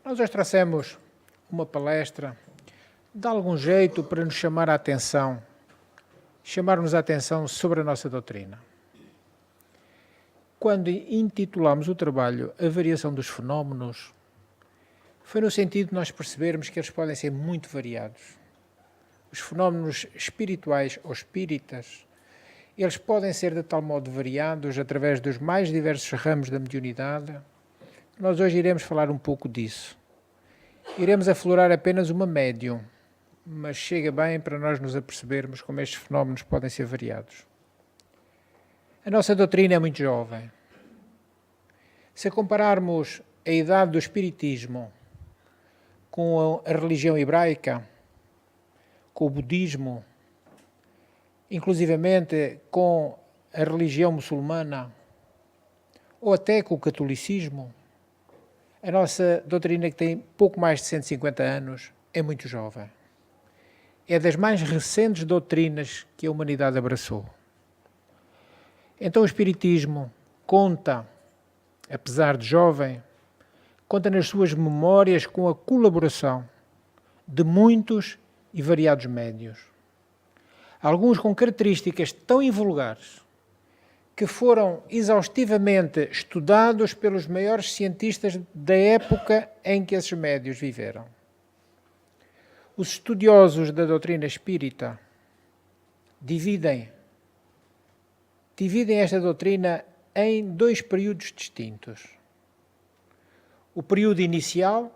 Nós hoje trouxemos uma palestra de algum jeito para nos chamarmos a atenção sobre a nossa doutrina. Quando intitulamos o trabalho A Variação dos Fenómenos, foi no sentido de nós percebermos que eles podem ser muito variados. Os fenómenos espirituais ou espíritas, eles podem ser de tal modo variados através dos mais diversos ramos da mediunidade. Nós hoje iremos falar um pouco disso. Iremos aflorar apenas uma médium, mas chega bem para nós nos apercebermos como estes fenómenos podem ser variados. A nossa doutrina é muito jovem. Se compararmos a idade do Espiritismo com a religião hebraica, com o budismo, inclusivamente com a religião muçulmana, ou até com o catolicismo, a nossa doutrina, que tem pouco mais de 150 anos, é muito jovem. É das mais recentes doutrinas que a humanidade abraçou. Então o Espiritismo conta, apesar de jovem, conta nas suas memórias com a colaboração de muitos e variados médiuns. Alguns com características tão invulgares que foram exaustivamente estudados pelos maiores cientistas da época em que esses médiuns viveram. Os estudiosos da doutrina espírita dividem esta doutrina em dois períodos distintos. O período inicial,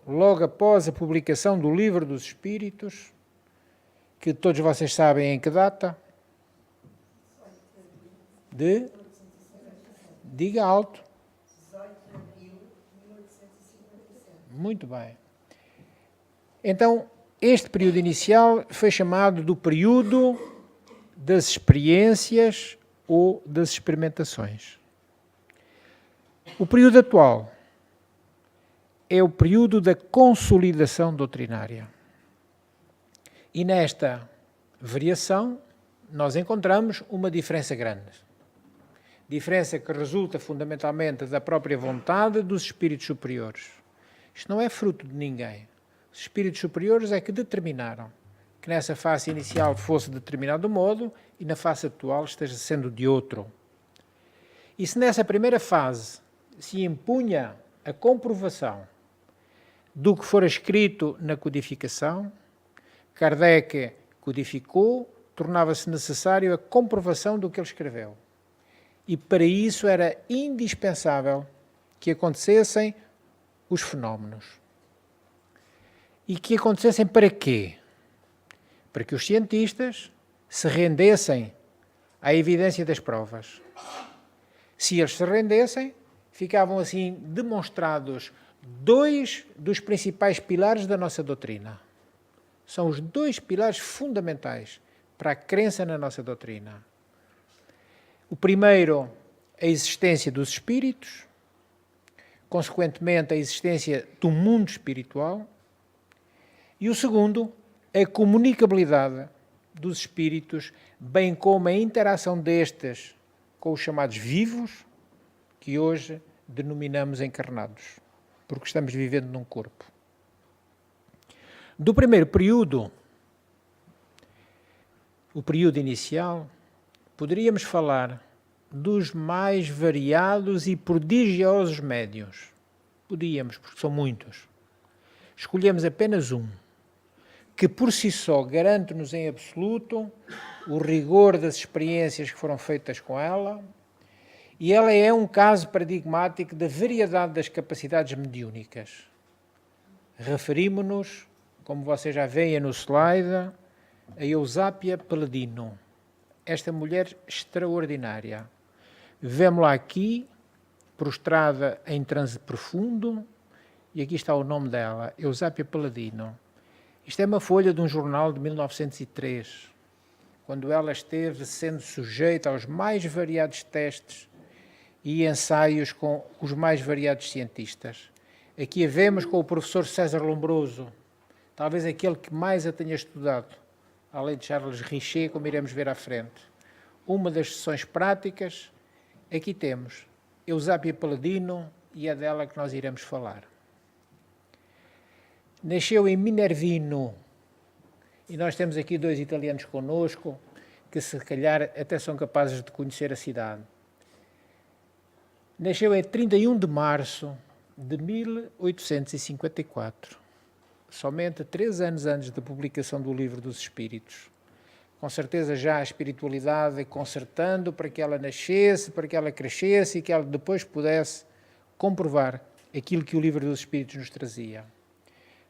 logo após a publicação do Livro dos Espíritos, que todos vocês sabem em que data? Diga alto. 18 de abril de 1857. Muito bem. Então, este período inicial foi chamado do período das experiências ou das experimentações. O período atual é o período da consolidação doutrinária. E nesta variação nós encontramos uma diferença grande. Diferença que resulta fundamentalmente da própria vontade dos espíritos superiores. Isto não é fruto de ninguém. Os espíritos superiores é que determinaram que nessa fase inicial fosse de determinado modo e na fase atual esteja sendo de outro. E se nessa primeira fase se impunha a comprovação do que fora escrito na codificação, Kardec codificou, tornava-se necessário a comprovação do que ele escreveu. E para isso era indispensável que acontecessem os fenómenos. E que acontecessem para quê? Para que os cientistas se rendessem à evidência das provas. Se eles se rendessem, ficavam assim demonstrados dois dos principais pilares da nossa doutrina. São os dois pilares fundamentais para a crença na nossa doutrina. O primeiro, a existência dos espíritos, consequentemente a existência do mundo espiritual, e o segundo, a comunicabilidade dos espíritos, bem como a interação destes com os chamados vivos, que hoje denominamos encarnados, porque estamos vivendo num corpo. Do primeiro período, o período inicial, poderíamos falar dos mais variados e prodigiosos médiuns. Podíamos, porque são muitos. Escolhemos apenas um, que por si só garante-nos em absoluto o rigor das experiências que foram feitas com ela, e ela é um caso paradigmático da variedade das capacidades mediúnicas. Referimos-nos, como vocês já veem no slide, a Eusápia Paladino, esta mulher extraordinária. Vemo-la aqui, prostrada em transe profundo, e aqui está o nome dela, Eusápia Paladino. Isto é uma folha de um jornal de 1903, quando ela esteve sendo sujeita aos mais variados testes e ensaios com os mais variados cientistas. Aqui a vemos com o professor César Lombroso, talvez aquele que mais a tenha estudado, além de Charles Richer, como iremos ver à frente. Uma das sessões práticas, aqui temos Eusápia Paladino, e é dela que nós iremos falar. Nasceu em Minervino, e nós temos aqui 2 italianos connosco, que se calhar até são capazes de conhecer a cidade. Nasceu em 31 de março de 1854, somente 3 anos antes da publicação do Livro dos Espíritos. Com certeza já a espiritualidade consertando para que ela nascesse, para que ela crescesse e que ela depois pudesse comprovar aquilo que o Livro dos Espíritos nos trazia.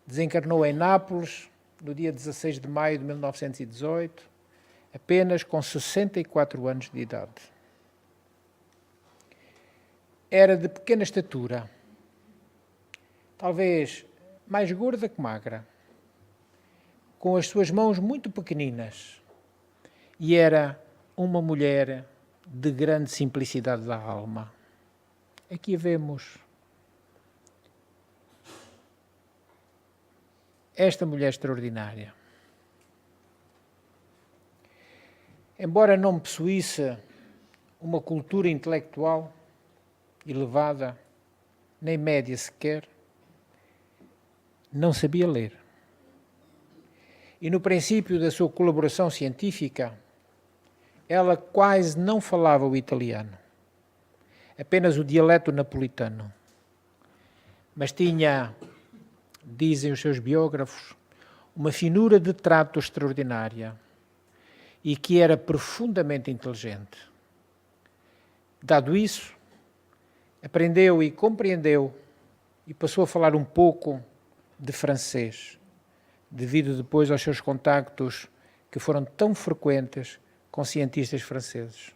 Desencarnou em Nápoles no dia 16 de maio de 1918, apenas com 64 anos de idade. Era de pequena estatura, talvez mais gorda que magra, com as suas mãos muito pequeninas, e era uma mulher de grande simplicidade da alma. Aqui vemos esta mulher extraordinária. Embora não possuísse uma cultura intelectual elevada, nem média sequer, não sabia ler. E no princípio da sua colaboração científica, ela quase não falava o italiano, apenas o dialeto napolitano. Mas tinha, dizem os seus biógrafos, uma finura de trato extraordinária e que era profundamente inteligente. Dado isso, aprendeu e compreendeu e passou a falar um pouco de francês, devido depois aos seus contactos que foram tão frequentes com cientistas franceses.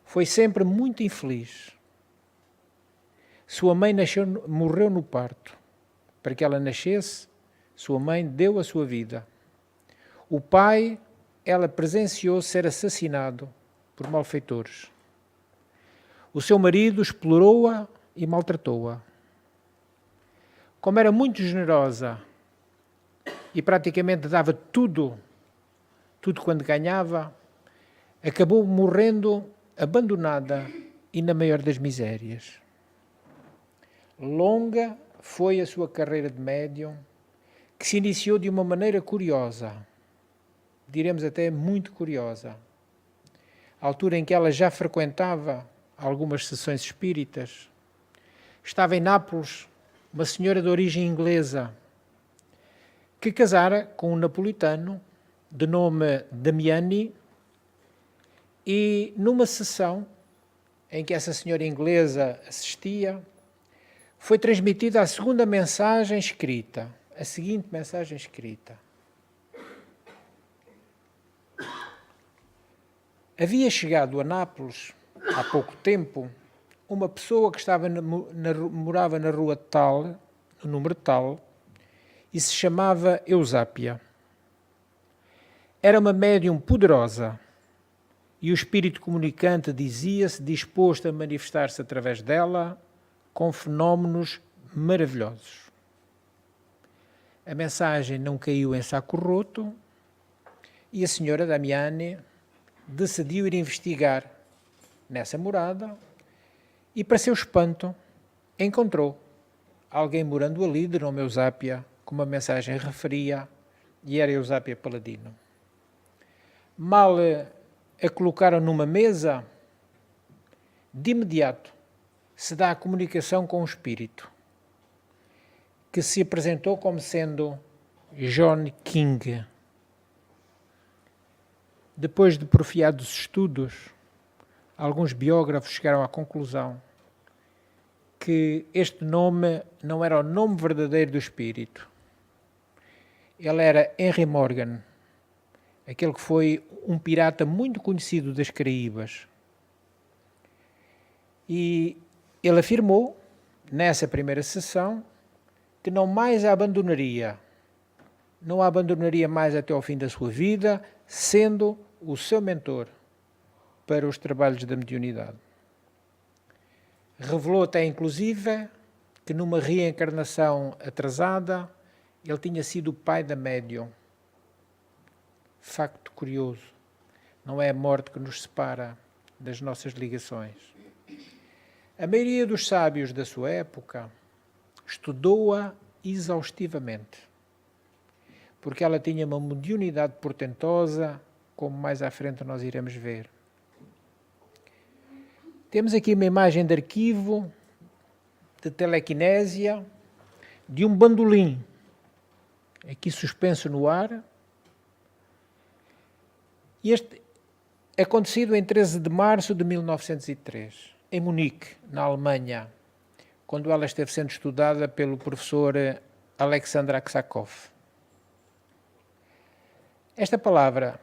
Foi sempre muito infeliz. Sua mãe morreu no parto. Para que ela nascesse, sua mãe deu a sua vida. O pai, ela presenciou ser assassinado por malfeitores. O seu marido explorou-a e maltratou-a. Como era muito generosa e praticamente dava tudo quando ganhava, acabou morrendo abandonada e na maior das misérias. Longa foi a sua carreira de médium, que se iniciou de uma maneira curiosa, diremos até muito curiosa. À altura em que ela já frequentava algumas sessões espíritas, estava em Nápoles uma senhora de origem inglesa, que casara com um napolitano de nome Damiani, e numa sessão em que essa senhora inglesa assistia, foi transmitida a seguinte mensagem escrita. Havia chegado a Nápoles, há pouco tempo, uma pessoa que morava na rua tal, no número tal, e se chamava Eusápia. Era uma médium poderosa e o espírito comunicante dizia-se disposto a manifestar-se através dela com fenómenos maravilhosos. A mensagem não caiu em saco roto e a senhora Damiani decidiu ir investigar nessa morada e, para seu espanto, encontrou alguém morando ali de nome Eusápia, como a mensagem referia, e era Eusápia Paladino. Mal a colocaram numa mesa, de imediato se dá a comunicação com o espírito, que se apresentou como sendo John King. Depois de porfiados estudos, alguns biógrafos chegaram à conclusão que este nome não era o nome verdadeiro do espírito. Ele era Henry Morgan, aquele que foi um pirata muito conhecido das Caraíbas. E ele afirmou, nessa primeira sessão, que não a abandonaria mais até ao fim da sua vida, sendo o seu mentor para os trabalhos da mediunidade. Revelou até, inclusive, que numa reencarnação atrasada, ele tinha sido o pai da médium. Facto curioso. Não é a morte que nos separa das nossas ligações. A maioria dos sábios da sua época estudou-a exaustivamente, porque ela tinha uma mediunidade portentosa, como mais à frente nós iremos ver. Temos aqui uma imagem de arquivo, de telequinésia, de um bandolim, aqui suspenso no ar. E este é acontecido em 13 de março de 1903, em Munique, na Alemanha, quando ela esteve sendo estudada pelo professor Alexander Aksakov. Esta palavra,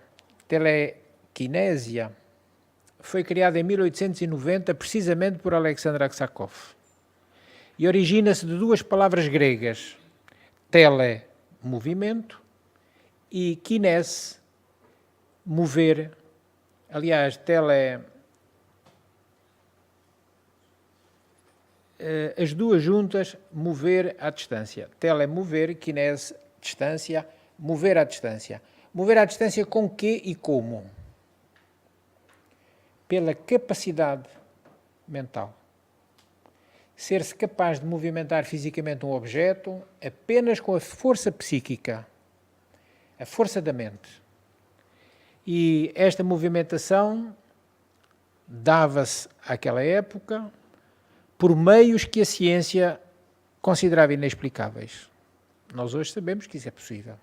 telequinésia, foi criada em 1890 precisamente por Alexander Aksakov e origina-se de duas palavras gregas, tele, movimento, e kinese, mover. Aliás, as duas juntas, mover à distância. Telemover, kinese, distância, mover à distância. Mover à distância com quê e como? Pela capacidade mental. Ser-se capaz de movimentar fisicamente um objeto apenas com a força psíquica, a força da mente. E esta movimentação dava-se àquela época por meios que a ciência considerava inexplicáveis. Nós hoje sabemos que isso é possível.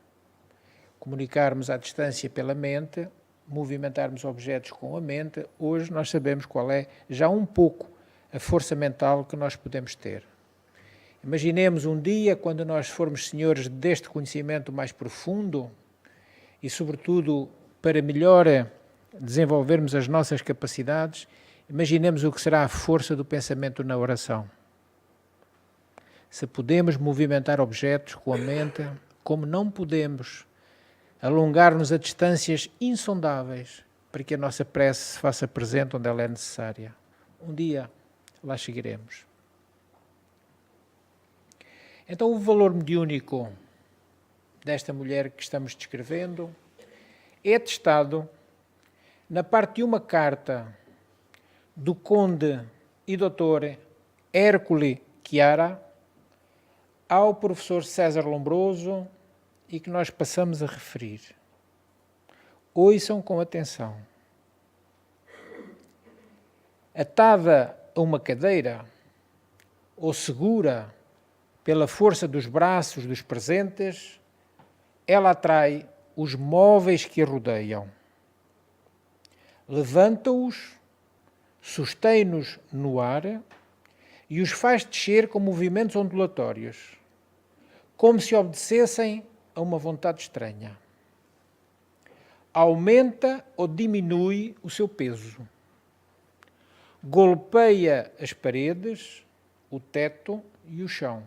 Comunicarmos à distância pela mente, movimentarmos objetos com a mente, hoje nós sabemos qual é já um pouco a força mental que nós podemos ter. Imaginemos um dia, quando nós formos senhores deste conhecimento mais profundo e, sobretudo, para melhor desenvolvermos as nossas capacidades, imaginemos o que será a força do pensamento na oração. Se podemos movimentar objetos com a mente, como não podemos alongar-nos a distâncias insondáveis para que a nossa prece se faça presente onde ela é necessária. Um dia lá chegaremos. Então, o valor mediúnico desta mulher que estamos descrevendo é atestado na parte de uma carta do conde e doutor Hércules Chiara ao professor César Lombroso e que nós passamos a referir. Ouçam com atenção. Atada a uma cadeira ou segura pela força dos braços dos presentes, ela atrai os móveis que a rodeiam. Levanta-os, sustém-nos no ar e os faz descer com movimentos ondulatórios, como se obedecessem a uma vontade estranha. Aumenta ou diminui o seu peso. Golpeia as paredes, o teto e o chão,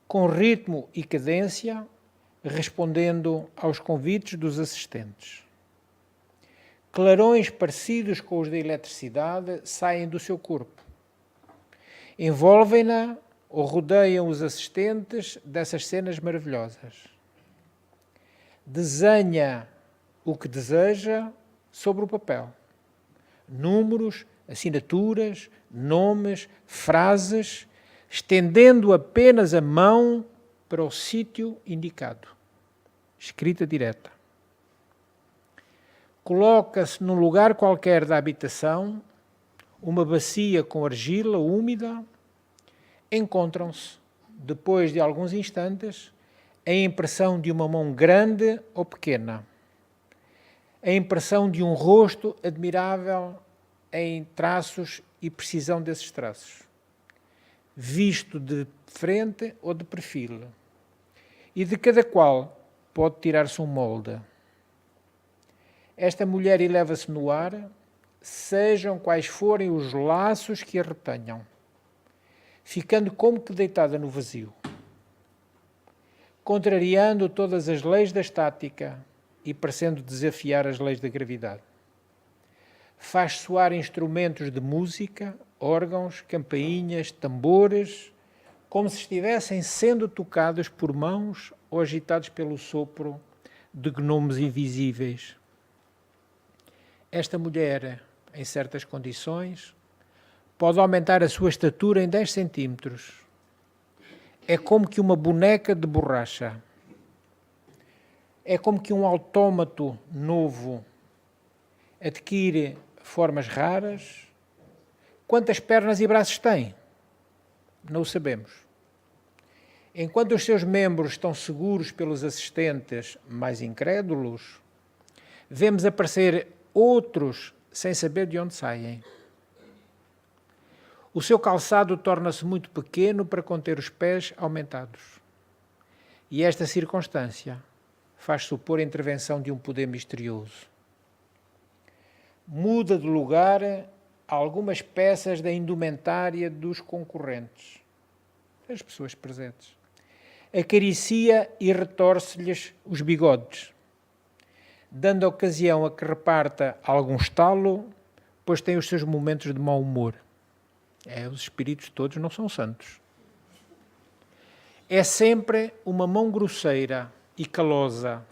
com ritmo e cadência, respondendo aos convites dos assistentes. Clarões parecidos com os da eletricidade saem do seu corpo. Envolvem-na ou rodeiam os assistentes dessas cenas maravilhosas. Desenha o que deseja sobre o papel. Números, assinaturas, nomes, frases, estendendo apenas a mão para o sítio indicado. Escrita direta. Coloca-se num lugar qualquer da habitação, uma bacia com argila úmida, encontram-se, depois de alguns instantes, a impressão de uma mão grande ou pequena, a impressão de um rosto admirável em traços e precisão desses traços, visto de frente ou de perfil, e de cada qual pode tirar-se um molde. Esta mulher eleva-se no ar, sejam quais forem os laços que a retenham, ficando como que deitada no vazio, contrariando todas as leis da estática e parecendo desafiar as leis da gravidade. Faz soar instrumentos de música, órgãos, campainhas, tambores, como se estivessem sendo tocados por mãos ou agitados pelo sopro de gnomos invisíveis. Esta mulher, em certas condições, pode aumentar a sua estatura em 10 centímetros. é como que uma boneca de borracha. É como que um autómato novo adquire formas raras. Quantas pernas e braços tem? Não o sabemos. Enquanto os seus membros estão seguros pelos assistentes mais incrédulos, vemos aparecer outros sem saber de onde saem. O seu calçado torna-se muito pequeno para conter os pés aumentados. E esta circunstância faz supor a intervenção de um poder misterioso. Muda de lugar algumas peças da indumentária dos concorrentes, das pessoas presentes. Acaricia e retorce-lhes os bigodes, dando ocasião a que reparta algum estalo, pois tem os seus momentos de mau humor. Os espíritos todos não são santos. É sempre uma mão grosseira e calosa.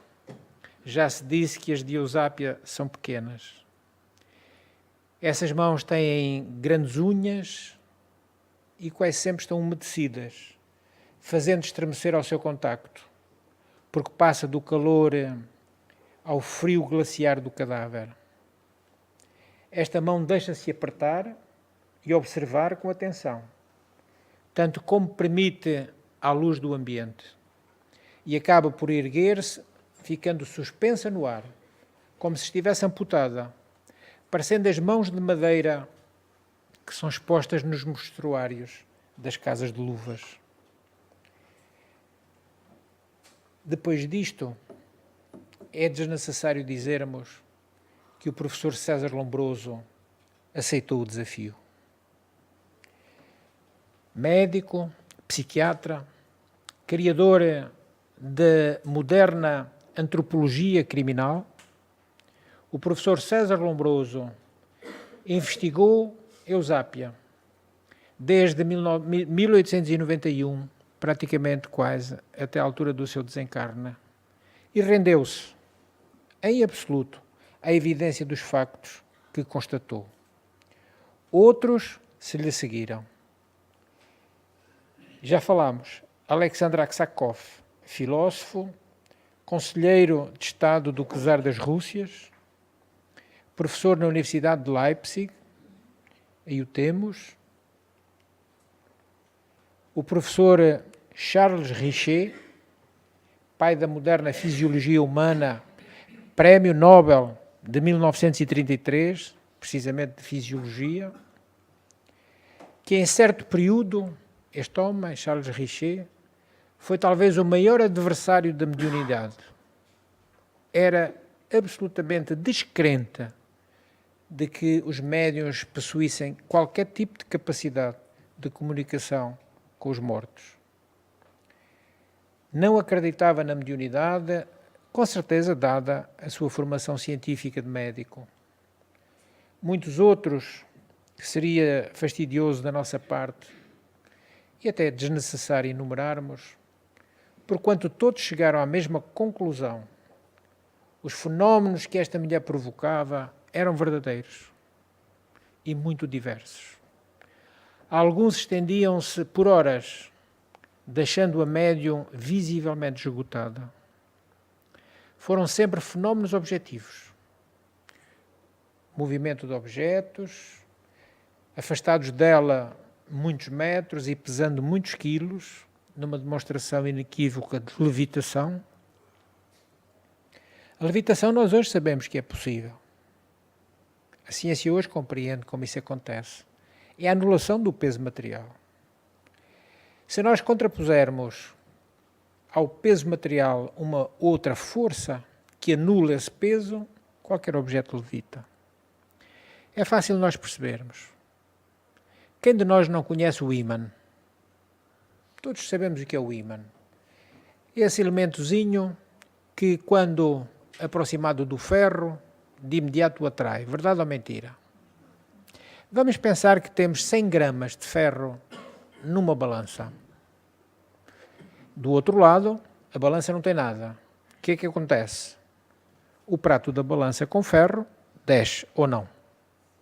Já se disse que as de Eusápia são pequenas. Essas mãos têm grandes unhas e quase sempre estão umedecidas, fazendo estremecer ao seu contacto, porque passa do calor ao frio glaciar do cadáver. Esta mão deixa-se apertar e observar com atenção, tanto como permite à luz do ambiente, e acaba por erguer-se, ficando suspensa no ar, como se estivesse amputada, parecendo as mãos de madeira que são expostas nos mostruários das casas de luvas. Depois disto, é desnecessário dizermos que o professor César Lombroso aceitou o desafio. Médico, psiquiatra, criador da moderna antropologia criminal, o professor César Lombroso investigou Eusápia desde 1891, praticamente quase até a altura do seu desencarne, e rendeu-se, em absoluto, à evidência dos factos que constatou. Outros se lhe seguiram. Já falámos, Alexander Aksakov, filósofo, conselheiro de Estado do czar das Rússias, professor na Universidade de Leipzig, aí o temos. O professor Charles Richet, pai da moderna fisiologia humana, Prémio Nobel de 1933, precisamente de fisiologia, que em certo período, este homem, Charles Richet, foi talvez o maior adversário da mediunidade. Era absolutamente descrente de que os médiuns possuíssem qualquer tipo de capacidade de comunicação com os mortos. Não acreditava na mediunidade, com certeza dada a sua formação científica de médico. Muitos outros, que seria fastidioso da nossa parte, e até desnecessário enumerarmos, porquanto todos chegaram à mesma conclusão. Os fenómenos que esta mulher provocava eram verdadeiros e muito diversos. Alguns estendiam-se por horas, deixando a médium visivelmente esgotada. Foram sempre fenómenos objetivos. Movimento de objetos, afastados dela muitos metros e pesando muitos quilos, numa demonstração inequívoca de levitação. A levitação nós hoje sabemos que é possível. A ciência hoje compreende como isso acontece. É a anulação do peso material. Se nós contrapusermos ao peso material uma outra força que anula esse peso, qualquer objeto levita. É fácil nós percebermos. Quem de nós não conhece o ímã? Todos sabemos o que é o ímã. Esse elementozinho que, quando aproximado do ferro, de imediato o atrai. Verdade ou mentira? Vamos pensar que temos 100 gramas de ferro numa balança. Do outro lado, a balança não tem nada. O que é que acontece? O prato da balança com ferro desce ou não?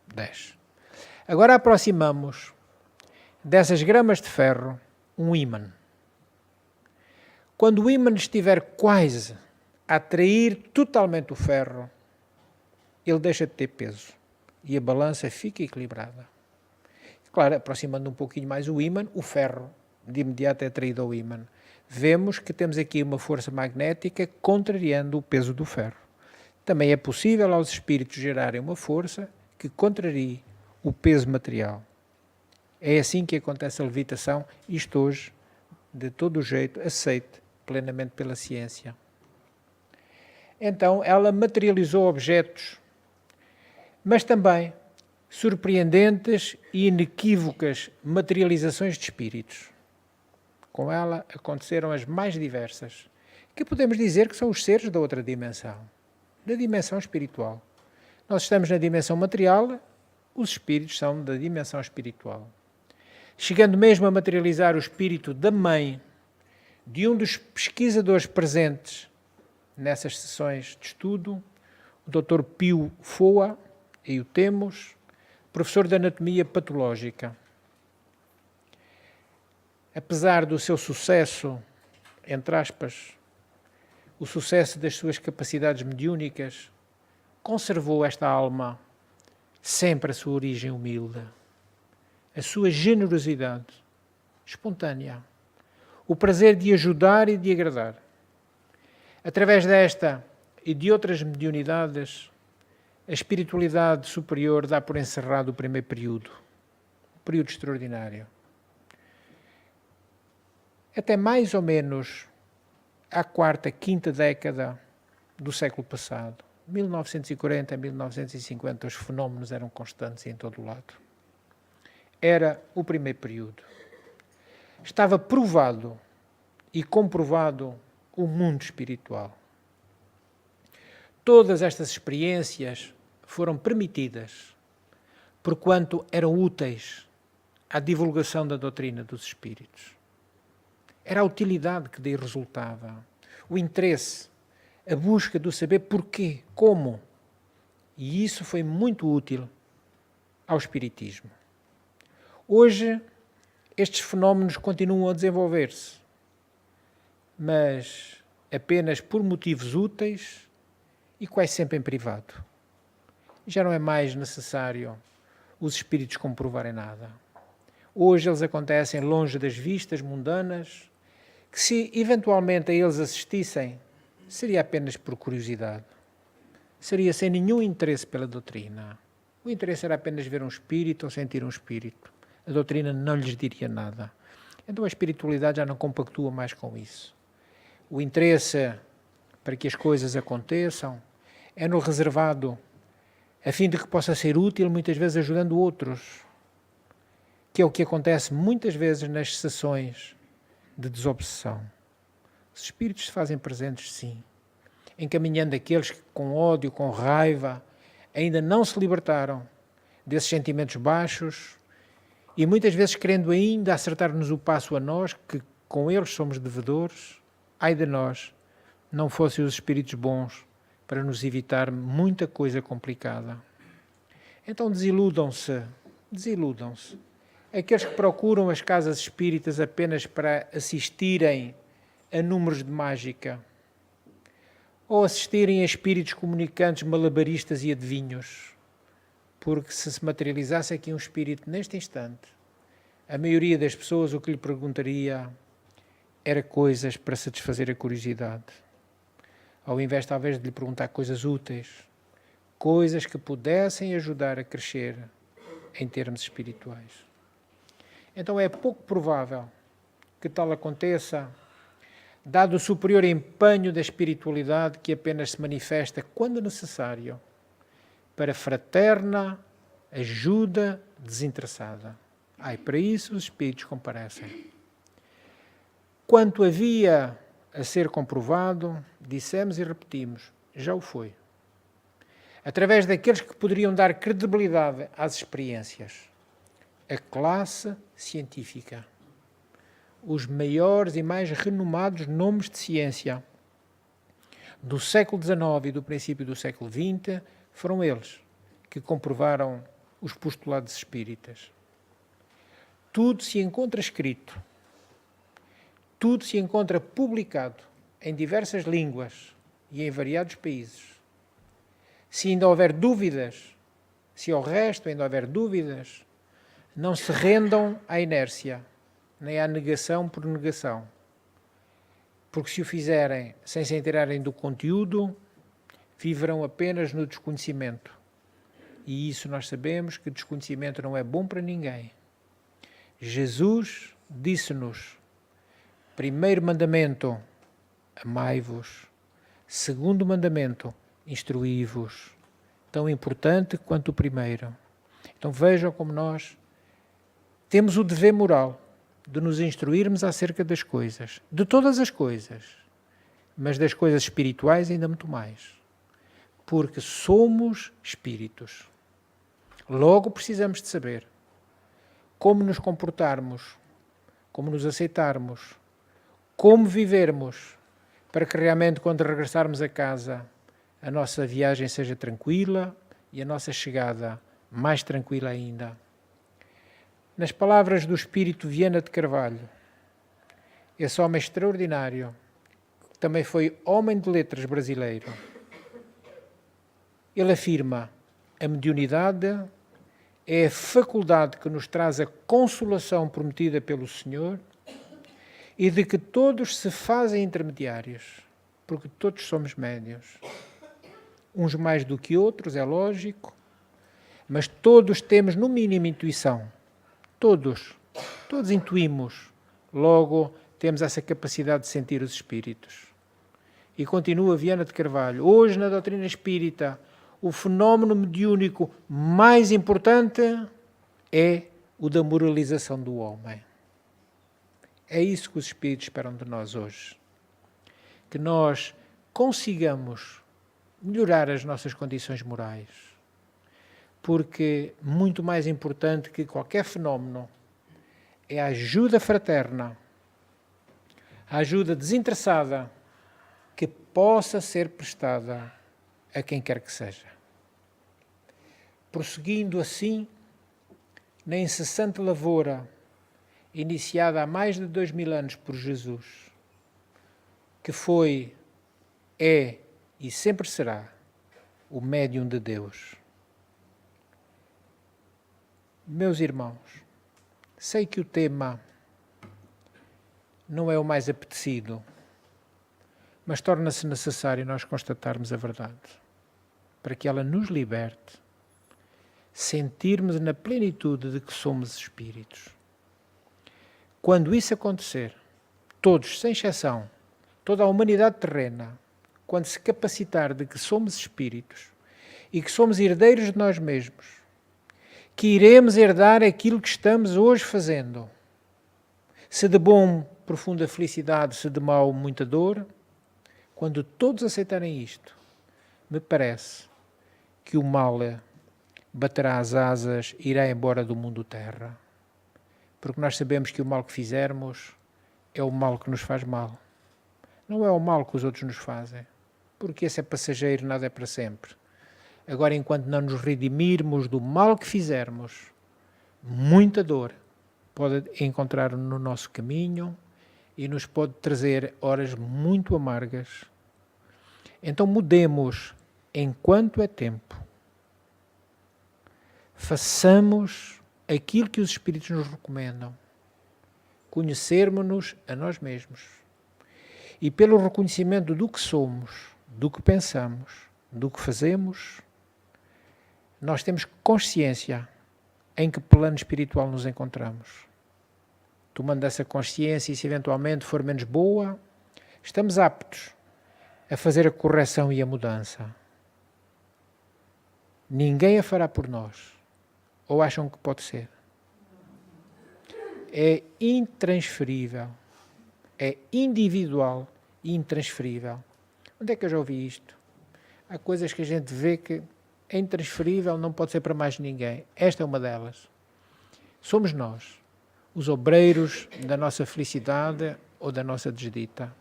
Desce. Agora aproximamos dessas gramas de ferro um ímã. Quando o ímã estiver quase a atrair totalmente o ferro, ele deixa de ter peso e a balança fica equilibrada. Claro, aproximando um pouquinho mais o ímã, o ferro de imediato é atraído ao ímã. Vemos que temos aqui uma força magnética contrariando o peso do ferro. Também é possível aos espíritos gerarem uma força que contrarie o peso material. É assim que acontece a levitação, isto hoje, de todo o jeito, aceite plenamente pela ciência. Então, ela materializou objetos, mas também surpreendentes e inequívocas materializações de espíritos. Com ela aconteceram as mais diversas, que podemos dizer que são os seres da outra dimensão, da dimensão espiritual. Nós estamos na dimensão material, os espíritos são da dimensão espiritual. Chegando mesmo a materializar o espírito da mãe de um dos pesquisadores presentes nessas sessões de estudo, o Dr. Pio Foa, aí o temos, professor de anatomia patológica. Apesar do seu sucesso, entre aspas, o sucesso das suas capacidades mediúnicas, conservou esta alma sempre a sua origem humilde, a sua generosidade espontânea, o prazer de ajudar e de agradar. Através desta e de outras mediunidades, a espiritualidade superior dá por encerrado o primeiro período, um período extraordinário. Até mais ou menos à quarta, quinta década do século passado, 1940 a 1950, os fenómenos eram constantes em todo o lado. Era o primeiro período. Estava provado e comprovado o mundo espiritual. Todas estas experiências foram permitidas porquanto eram úteis à divulgação da doutrina dos espíritos. Era a utilidade que daí resultava, o interesse, a busca do saber porquê, como. E isso foi muito útil ao espiritismo. Hoje, estes fenómenos continuam a desenvolver-se, mas apenas por motivos úteis e quase sempre em privado. Já não é mais necessário os espíritos comprovarem nada. Hoje eles acontecem longe das vistas mundanas, que se eventualmente a eles assistissem, seria apenas por curiosidade. Seria sem nenhum interesse pela doutrina. O interesse era apenas ver um espírito ou sentir um espírito. A doutrina não lhes diria nada. Então a espiritualidade já não compactua mais com isso. O interesse para que as coisas aconteçam é-no reservado a fim de que possa ser útil, muitas vezes ajudando outros, que é o que acontece muitas vezes nas sessões de desobsessão. Os espíritos se fazem presentes, sim, encaminhando aqueles que com ódio, com raiva, ainda não se libertaram desses sentimentos baixos e muitas vezes querendo ainda acertar-nos o passo a nós, que com eles somos devedores. Ai de nós, não fossem os espíritos bons para nos evitar muita coisa complicada. Então desiludam-se. Aqueles que procuram as casas espíritas apenas para assistirem a números de mágica ou assistirem a espíritos comunicantes, malabaristas e adivinhos, porque se materializasse aqui um espírito neste instante, a maioria das pessoas o que lhe perguntaria era coisas para satisfazer a curiosidade, ao invés talvez de lhe perguntar coisas úteis, coisas que pudessem ajudar a crescer em termos espirituais. Então é pouco provável que tal aconteça, dado o superior empenho da espiritualidade que apenas se manifesta quando necessário, para fraterna ajuda desinteressada. Para isso os espíritos comparecem. Quanto havia a ser comprovado, dissemos e repetimos, já o foi. Através daqueles que poderiam dar credibilidade às experiências. A classe científica. Os maiores e mais renomados nomes de ciência do século XIX e do princípio do século XX foram eles que comprovaram os postulados espíritas. Tudo se encontra escrito. tudo se encontra publicado em diversas línguas e em variados países. Se ainda houver dúvidas, se ao resto ainda houver dúvidas, não se rendam à inércia, nem à negação por negação. Porque se o fizerem sem se inteirarem do conteúdo, viverão apenas no desconhecimento. E isso nós sabemos que desconhecimento não é bom para ninguém. Jesus disse-nos, primeiro mandamento, amai-vos. Segundo mandamento, instruí-vos. Tão importante quanto o primeiro. Então vejam como nós temos o dever moral de nos instruirmos acerca das coisas, de todas as coisas, mas das coisas espirituais ainda muito mais. Porque somos espíritos. Logo precisamos de saber como nos comportarmos, como nos aceitarmos, como vivermos, para que realmente quando regressarmos a casa a nossa viagem seja tranquila e a nossa chegada mais tranquila ainda. Nas palavras do Espírito Viana de Carvalho, esse homem extraordinário, que também foi homem de letras brasileiro, ele afirma: a mediunidade é a faculdade que nos traz a consolação prometida pelo Senhor e de que todos se fazem intermediários, porque todos somos médiuns. Uns mais do que outros, é lógico, mas todos temos no mínimo intuição. Todos intuímos, logo temos essa capacidade de sentir os espíritos. E continua Viana de Carvalho, hoje na doutrina espírita, o fenómeno mediúnico mais importante é o da moralização do homem. É isso que os espíritos esperam de nós hoje. Que nós consigamos melhorar as nossas condições morais. Porque muito mais importante que qualquer fenómeno é a ajuda fraterna, a ajuda desinteressada que possa ser prestada a quem quer que seja. Prosseguindo assim, na incessante lavoura iniciada há mais de 2000 anos por Jesus, que foi, é e sempre será o médium de Deus. Meus irmãos, sei que o tema não é o mais apetecido, mas torna-se necessário nós constatarmos a verdade, para que ela nos liberte, sentirmos na plenitude de que somos espíritos. Quando isso acontecer, todos, sem exceção, toda a humanidade terrena, quando se capacitar de que somos espíritos e que somos herdeiros de nós mesmos, que iremos herdar aquilo que estamos hoje fazendo, se de bom, profunda felicidade, se de mau, muita dor, quando todos aceitarem isto, me parece que o mal baterá as asas e irá embora do mundo terra. Porque nós sabemos que o mal que fizermos é o mal que nos faz mal. Não é o mal que os outros nos fazem, porque esse é passageiro, nada é para sempre. Agora, enquanto não nos redimirmos do mal que fizermos, muita dor pode encontrar no nosso caminho e nos pode trazer horas muito amargas. Então mudemos enquanto é tempo. Façamos aquilo que os Espíritos nos recomendam. Conhecermos-nos a nós mesmos. E pelo reconhecimento do que somos, do que pensamos, do que fazemos, nós temos consciência em que plano espiritual nos encontramos. Tomando essa consciência e se eventualmente for menos boa, estamos aptos a fazer a correção e a mudança. Ninguém a fará por nós. Ou acham que pode ser? É intransferível. É individual e intransferível. Onde é que eu já ouvi isto? Há coisas que a gente vê que é intransferível, não pode ser para mais ninguém. Esta é uma delas. Somos nós, os obreiros da nossa felicidade ou da nossa desdita.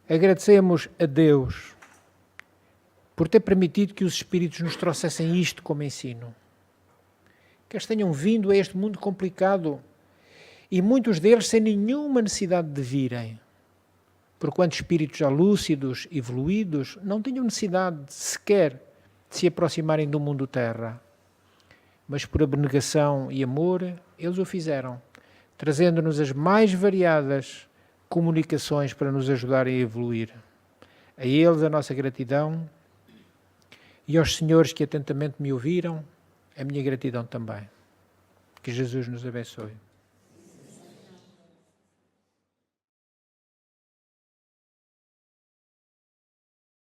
Agradecemos a Deus por ter permitido que os Espíritos nos trouxessem isto como ensino. Que eles tenham vindo a este mundo complicado E muitos deles sem nenhuma necessidade de virem. Porquanto espíritos já lúcidos, evoluídos, não tinham necessidade sequer de se aproximarem do mundo terra. Mas por abnegação e amor, eles o fizeram, trazendo-nos as mais variadas comunicações para nos ajudarem a evoluir. A eles a nossa gratidão, e aos senhores que atentamente me ouviram, a minha gratidão também. Que Jesus nos abençoe.